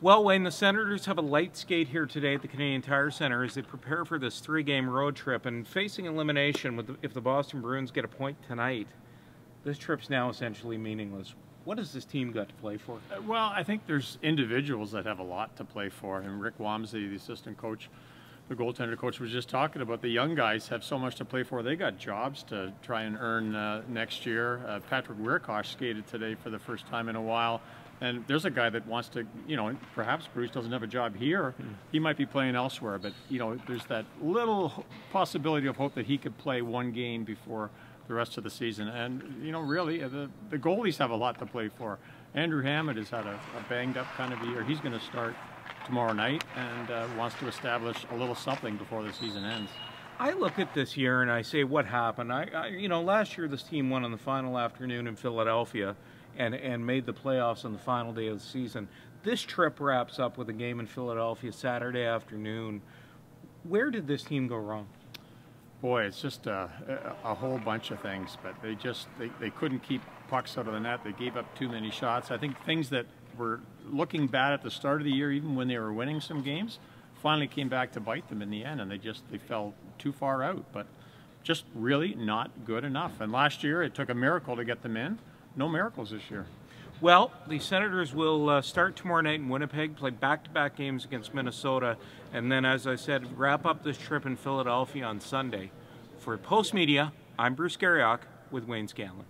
Well, Wayne, the Senators have a light skate here today at the Canadian Tire Centre as they prepare for this three-game road trip and facing elimination if the Boston Bruins get a point tonight. This trip's now essentially meaningless. What has this team got to play for? Well, I think there's individuals that have a lot to play for, and Rick Wamsley, the assistant coach, the goaltender coach, was just talking about the young guys have so much to play for. They got jobs to try and earn next year. Patrick Wirkosh skated today for the first time in a while. And there's a guy that wants to, perhaps Bruce doesn't have a job here. He might be playing elsewhere, but, there's that little possibility of hope that he could play one game before the rest of the season. And, really, the goalies have a lot to play for. Andrew Hammond has had a banged up kind of year. He's going to start tomorrow night and wants to establish a little something before the season ends. I look at this year and I say, what happened? Last year this team won on the final afternoon in Philadelphia and made the playoffs on the final day of the season. This trip wraps up with a game in Philadelphia Saturday afternoon. Where did this team go wrong? Boy, it's just a whole bunch of things, but they couldn't keep pucks out of the net. They gave up too many shots. I think things that were looking bad at the start of the year, even when they were winning some games, finally came back to bite them in the end, and they fell too far out, but just really not good enough. And last year it took a miracle to get them in. No miracles this year. Well, the Senators will start tomorrow night in Winnipeg, play back-to-back games against Minnesota, and then, as I said, wrap up this trip in Philadelphia on Sunday. For Post Media, I'm Bruce Garrioch with Wayne Scanlan.